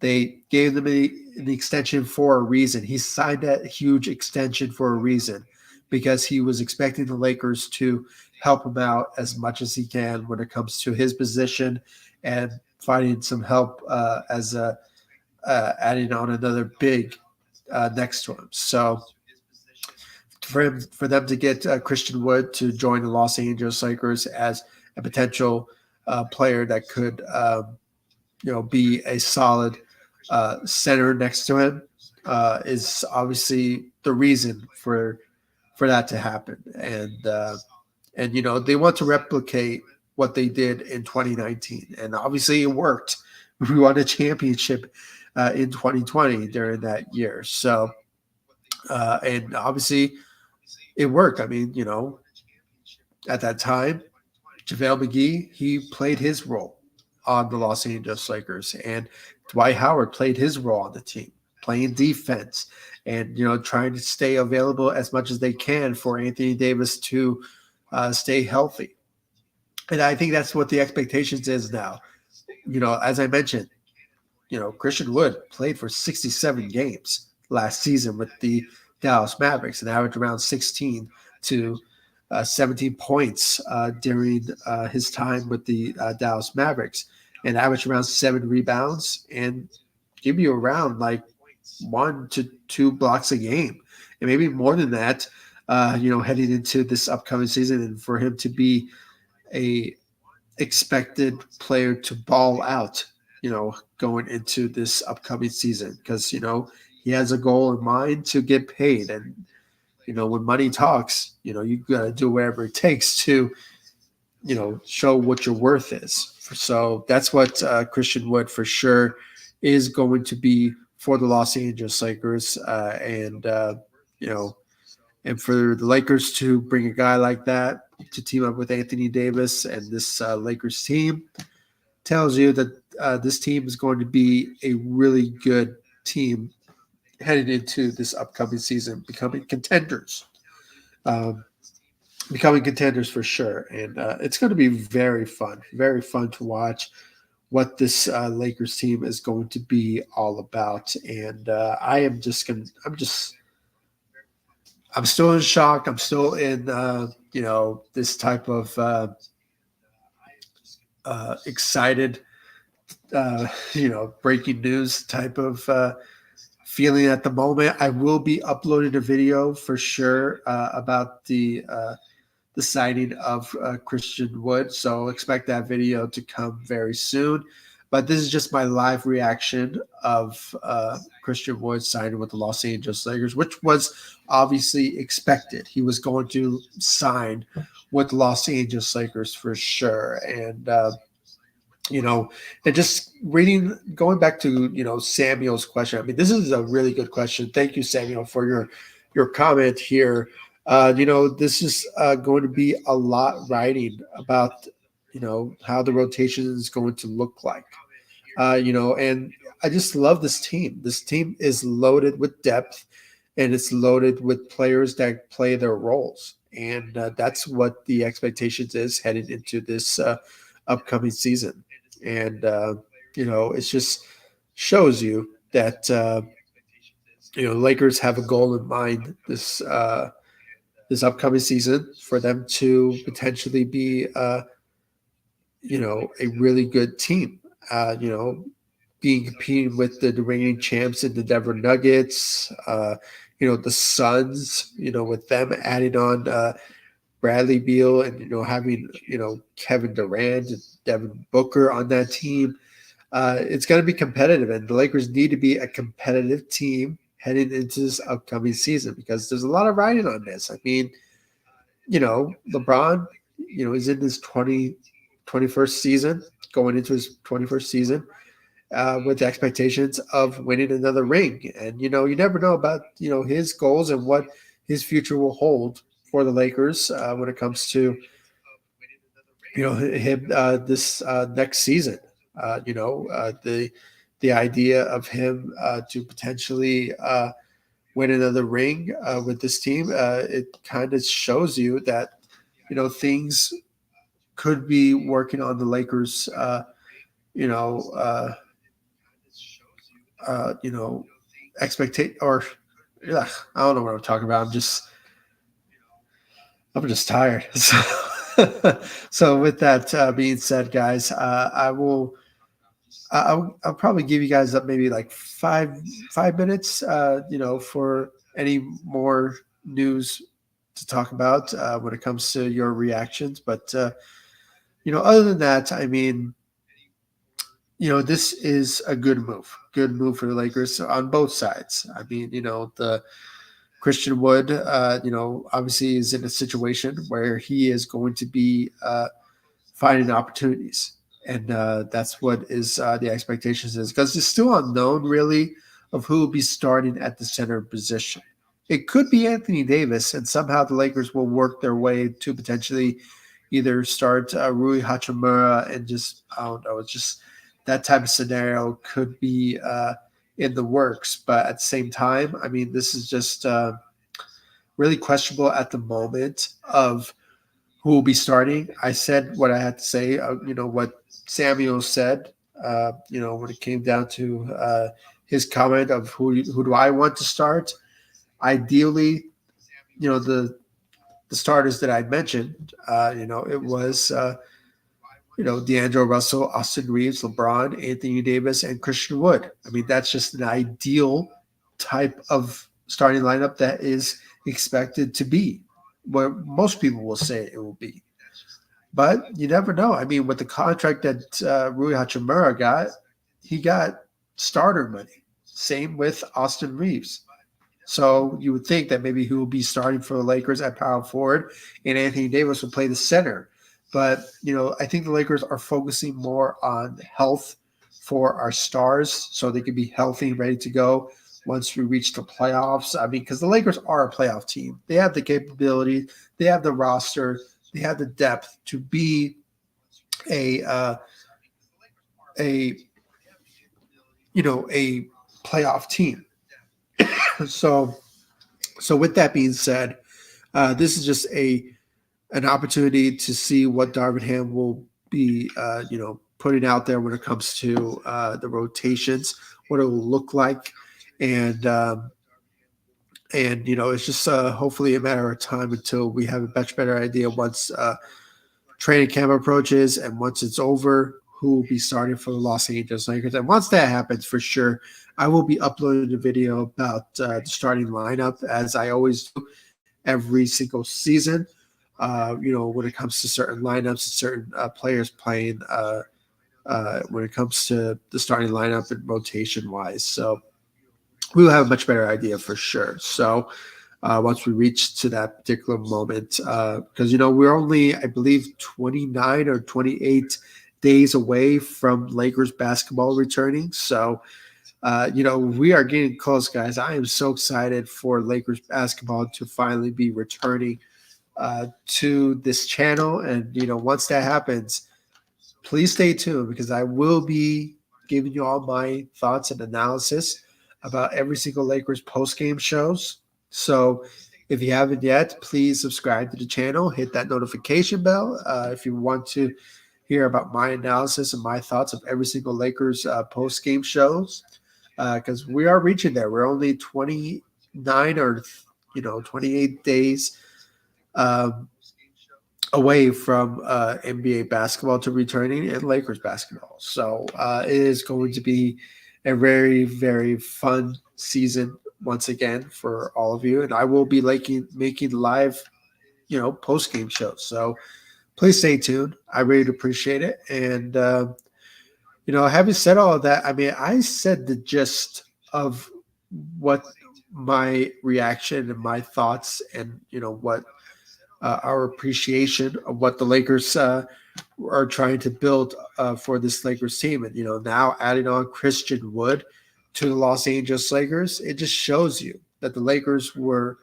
they gave him an extension for a reason. He signed that huge extension for a reason because he was expecting the Lakers to help him out as much as he can when it comes to his position and finding some help as adding on another big next to him. So for them to get Christian Wood to join the Los Angeles Lakers as a potential player that could be a solid center next to him is obviously the reason for that to happen. And they want to replicate what they did in 2019, and obviously it worked. We won a championship in 2020 during that year. So and obviously it worked. I mean, at that time, JaVale McGee, he played his role on the Los Angeles Lakers, and Dwight Howard played his role on the team, playing defense and, trying to stay available as much as they can for Anthony Davis to stay healthy. And I think that's what the expectations is now. As I mentioned, Christian Wood played for 67 games last season with the Dallas Mavericks and averaged around 16 to 17 points during his time with the Dallas Mavericks, and averaged around 7 rebounds and give you around like 1 to 2 blocks a game, and maybe more than that, heading into this upcoming season. And for him to be a expected player to ball out, going into this upcoming season, because, he has a goal in mind to get paid. And, when money talks, you got to do whatever it takes to, show what your worth is. So that's what Christian Wood for sure is going to be for the Los Angeles Lakers. And you know, and for the Lakers to bring a guy like that to team up with Anthony Davis and this Lakers team tells you that this team is going to be a really good team heading into this upcoming season, um, becoming contenders for sure. And it's going to be very fun to watch what this Lakers team is going to be all about. And I'm still in shock. I'm still in, this type of excited, breaking news type of feeling at the moment. I will be uploading a video for sure about the signing of Christian Wood. So expect that video to come very soon. But this is just my live reaction of Christian Wood signing with the Los Angeles Lakers, which was obviously expected. He was going to sign with the Los Angeles Lakers for sure. And, and just going back to, Samuel's question. I mean, this is a really good question. Thank you, Samuel, for your comment here. This is going to be a lot writing about, how the rotation is going to look like. And I just love this team. This team is loaded with depth, and it's loaded with players that play their roles. And that's what the expectations is heading into this upcoming season. And, it just shows you that, Lakers have a goal in mind this upcoming season for them to potentially be, a really good team. Being competing with the reigning champs in the Denver Nuggets, the Suns, with them adding on Bradley Beal and having Kevin Durant and Devin Booker on that team. It's going to be competitive, and the Lakers need to be a competitive team heading into this upcoming season because there's a lot of riding on this. I mean, LeBron, is in his 21st season, going into his 21st season with the expectations of winning another ring. And, you never know about, his goals and what his future will hold for the Lakers when it comes to, him this next season. The idea of him to potentially win another ring with this team, it kind of shows you that things could be working on the Lakers. You know, uh, expectate or ugh, I don't know what I'm talking about. I'm just tired. So with that being said, guys, I'll probably give you guys up maybe like 5 minutes, for any more news to talk about when it comes to your reactions. But other than that, I mean, this is a good move for the Lakers on both sides. I mean, the Christian Wood, obviously is in a situation where he is going to be finding opportunities. And that's what is the expectations is because it's still unknown really of who will be starting at the center position. It could be Anthony Davis, and somehow the Lakers will work their way to potentially either start Rui Hachimura and just I don't know. It's just that type of scenario could be in the works. But at the same time, I mean, this is just really questionable at the moment of who will be starting. I said what I had to say. What Samuel said. When it came down to his comment of who do I want to start. Ideally, the starters that I mentioned. It was D'Angelo Russell, Austin Reeves, LeBron, Anthony Davis, and Christian Wood. I mean, that's just an ideal type of starting lineup that is expected to be what most people will say it will be. But you never know. I mean, with the contract that Rui Hachimura got, he got starter money. Same with Austin Reeves. So you would think that maybe he will be starting for the Lakers at power forward and Anthony Davis will play the center. But, I think the Lakers are focusing more on health for our stars so they can be healthy, ready to go once we reach the playoffs. I mean, because the Lakers are a playoff team. They have the capability, they have the roster, they have the depth to be a a a playoff team. So with that being said, this is just an opportunity to see what Darvin will be putting out there when it comes to the rotations, what it will look like, and it's just hopefully a matter of time until we have a much better idea once training camp approaches and once it's over, who will be starting for the Los Angeles Lakers. And once that happens, for sure, I will be uploading a video about the starting lineup, as I always do every single season. When it comes to certain lineups and certain players playing, when it comes to the starting lineup and rotation wise. So we will have a much better idea for sure. So once we reach to that particular moment, because we're only, I believe, 29 or 28 days away from Lakers basketball returning. So we are getting close, guys. I am so excited for Lakers basketball to finally be returning to this channel. And once that happens, please stay tuned, because I will be giving you all my thoughts and analysis about every single Lakers post-game shows. So if you haven't yet, please subscribe to the channel, hit that notification bell if you want to hear about my analysis and my thoughts of every single Lakers post-game shows, because we are reaching there. We're only 29 or 28 days away from NBA basketball to returning and Lakers basketball. So it is going to be a very, very fun season once again for all of you. And I will be making live, post-game shows. So please stay tuned. I really appreciate it. And, having said all of that, I mean, I said the gist of what my reaction and my thoughts and, what our appreciation of what the Lakers are trying to build for this Lakers team. And, now adding on Christian Wood to the Los Angeles Lakers, it just shows you that the Lakers were,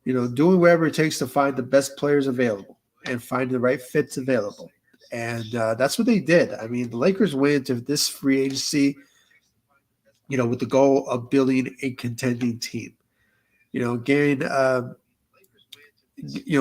doing whatever it takes to find the best players available and find the right fits available. And that's what they did. I mean, the Lakers went into this free agency, with the goal of building a contending team, getting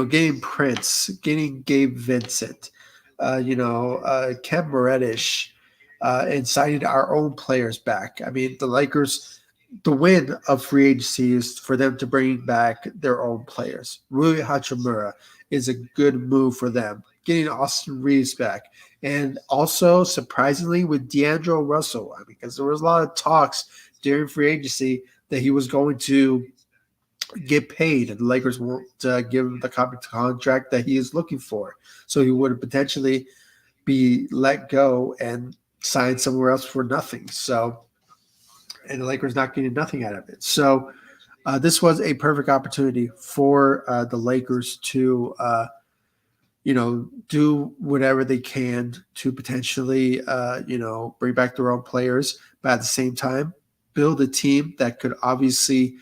getting Prince, getting Gabe Vincent, Kem Reddish, and signing our own players back. I mean, the Lakers, the win of free agency is for them to bring back their own players. Rui Hachimura is a good move for them. Getting Austin Reeves back. And also, surprisingly, with D'Angelo Russell, because there was a lot of talks during free agency that he was going to get paid, and the Lakers won't give him the contract that he is looking for. So he would potentially be let go and signed somewhere else for nothing. So, and the Lakers not getting nothing out of it. So this was a perfect opportunity for the Lakers to, do whatever they can to potentially, bring back their own players, but at the same time, build a team that could obviously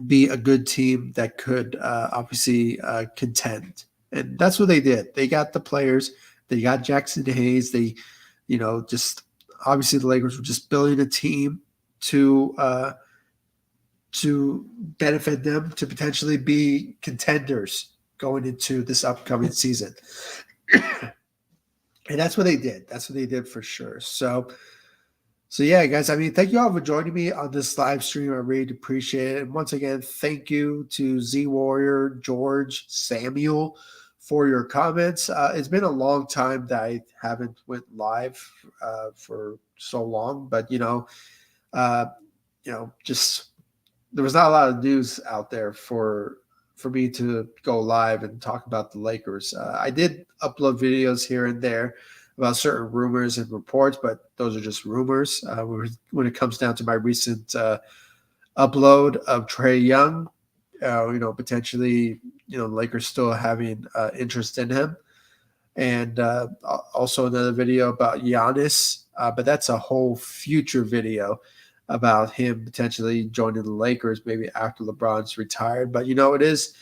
be a good team that could obviously contend. And that's what they did. They got the players. They got Jackson Hayes. They, just obviously the Lakers were just building a team to benefit them to potentially be contenders going into this upcoming season. And that's what they did. That's what they did for sure. So yeah, guys, I mean, thank you all for joining me on this live stream. I really appreciate it. And once again, thank you to Z Warrior, George, Samuel for your comments. It's been a long time that I haven't went live for so long, but just there was not a lot of news out there for me to go live and talk about the Lakers. I did upload videos here and there about certain rumors and reports, but those are just rumors. When it comes down to my recent upload of Trae Young, potentially, the Lakers still having interest in him. And also another video about Giannis, but that's a whole future video. about him potentially joining the Lakers maybe after LeBron's retired. But it is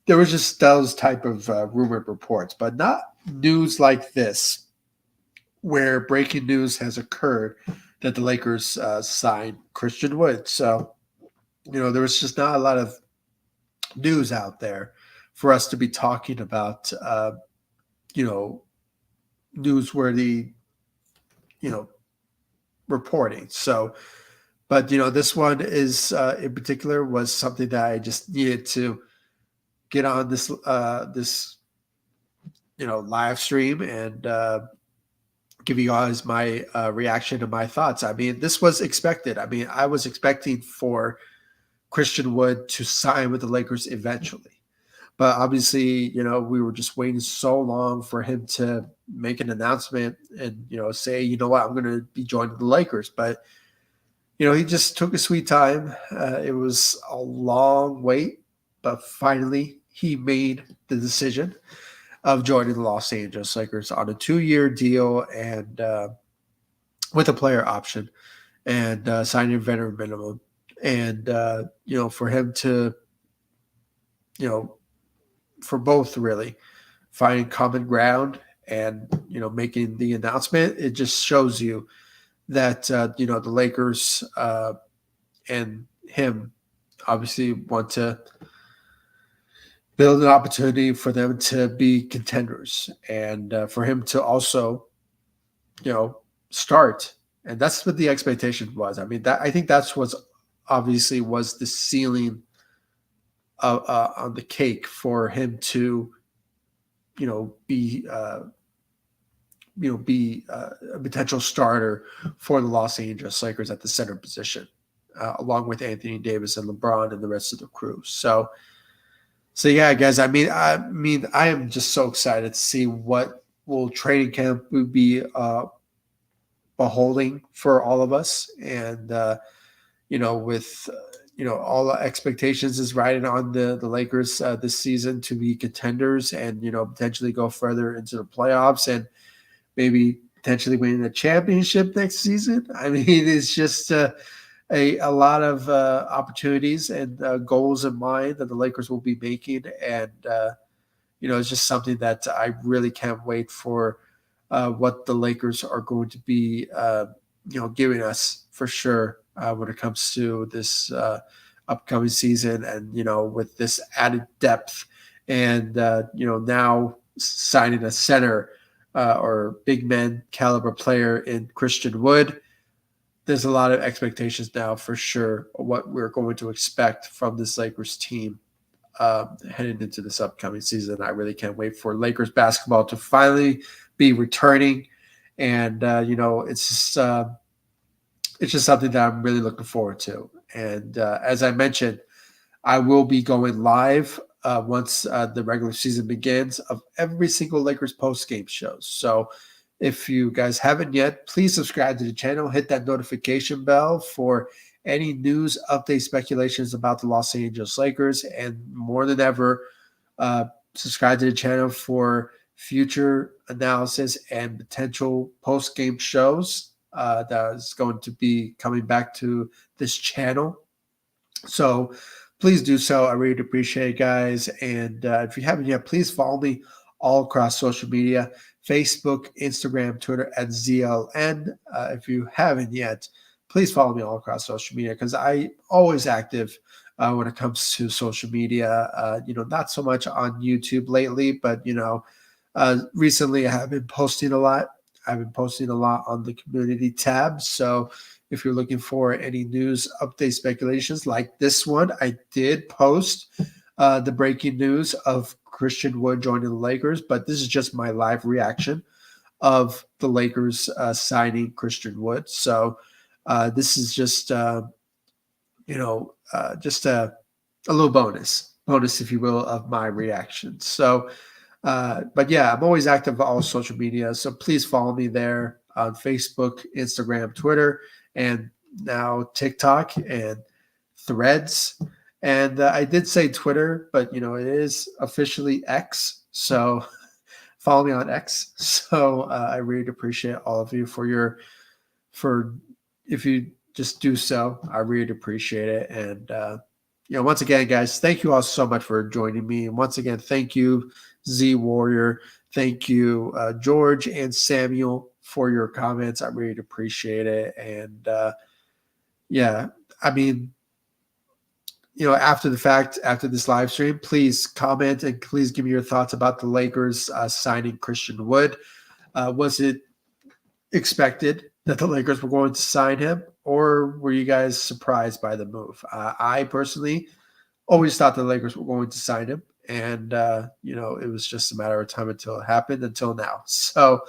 there was just those type of rumored reports, but not news like this, where breaking news has occurred that the Lakers signed Christian Wood. So there was just not a lot of news out there for us to be talking about. You know, newsworthy, you know, reporting. So, but this one is in particular was something that I just needed to get on this live stream and give you guys my reaction and my thoughts. I mean, this was expected. I mean, I was expecting for Christian Wood to sign with the Lakers eventually. But obviously, we were just waiting so long for him to make an announcement and, say, what, I'm going to be joining the Lakers. But, he just took a sweet time. It was a long wait, but finally he made the decision of joining the Los Angeles Lakers on a 2-year deal and with a player option and signing a veteran minimum. And, for him to, for both really finding common ground and making the announcement, it just shows you that the Lakers and him obviously want to build an opportunity for them to be contenders and for him to also start. And that's what the expectation was. I mean, I think that's what obviously was the ceiling on the cake for him to, be a potential starter for the Los Angeles Lakers at the center position, along with Anthony Davis and LeBron and the rest of the crew. So yeah, guys. I mean, I am just so excited to see what will training camp be beholding for all of us, and with all the expectations is riding on the Lakers this season to be contenders and potentially go further into the playoffs and maybe potentially winning a championship next season. I mean, it's just a lot of opportunities and goals in mind that the Lakers will be making, and it's just something that I really can't wait for what the Lakers are going to be giving us for sure when it comes to this upcoming season, and with this added depth, and now signing a center or big man caliber player in Christian Wood. There's a lot of expectations now for sure what we're going to expect from this Lakers team heading into this upcoming season. I really can't wait for Lakers basketball to finally be returning, and it's just something that I'm really looking forward to. And as I mentioned, I will be going live once the regular season begins of every single Lakers post-game shows. So if you guys haven't yet, please subscribe to the channel, hit that notification bell for any news, updates, speculations about the Los Angeles Lakers, and more than ever, subscribe to the channel for future analysis and potential post-game shows that is going to be coming back to this channel. So please do so. I really appreciate it, guys. And if you haven't yet, please follow me all across social media, Facebook, Instagram, Twitter at ZLN. If you haven't yet, please follow me all across social media because I always active when it comes to social media. Not so much on YouTube lately, but recently I have been posting a lot. I've been posting a lot on the community tab. So if you're looking for any news, update, speculations like this one, I did post the breaking news of Christian Wood joining the Lakers, but this is just my live reaction of the Lakers signing Christian Wood. So this is just, just a little bonus, if you will, of my reaction. So, but yeah, I'm always active on all social media. So please follow me there on Facebook, Instagram, Twitter, and now TikTok and Threads. And I did say Twitter, but it is officially X. So follow me on X. So I really appreciate all of you for if you just do so. I really appreciate it. And, once again, guys, thank you all so much for joining me. And once again, thank you, Z Warrior. Thank you, George and Samuel, for your comments. I really appreciate it. And, yeah, I mean, after the fact, after this live stream, please comment and please give me your thoughts about the Lakers signing Christian Wood. Was it expected that the Lakers were going to sign him, or were you guys surprised by the move? I personally always thought the Lakers were going to sign him, and it was just a matter of time until it happened, until now. So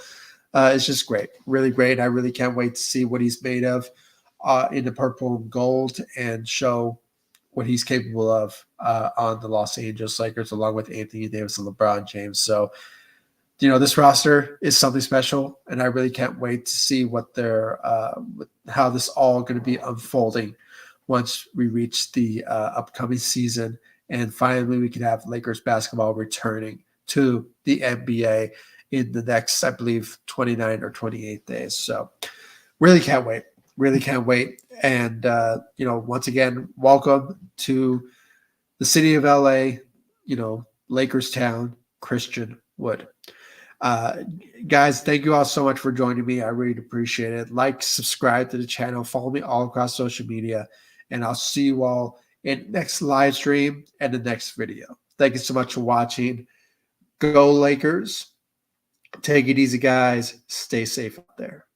it's just great, really great. I really can't wait to see what he's made of in the purple and gold and show what he's capable of on the Los Angeles Lakers, along with Anthony Davis and LeBron James. So, this roster is something special, and I really can't wait to see what how this all going to be unfolding once we reach the upcoming season, and finally we can have Lakers basketball returning to the NBA in the next, I believe, 29 or 28 days. So, really can't wait. Really can't wait. And, once again, welcome to the city of LA, Lakers town, Christian Wood. Guys, thank you all so much for joining me. I really appreciate it. Like, subscribe to the channel, follow me all across social media, and I'll see you all in next live stream and the next video. Thank you so much for watching. Go Lakers. Take it easy, guys. Stay safe out there.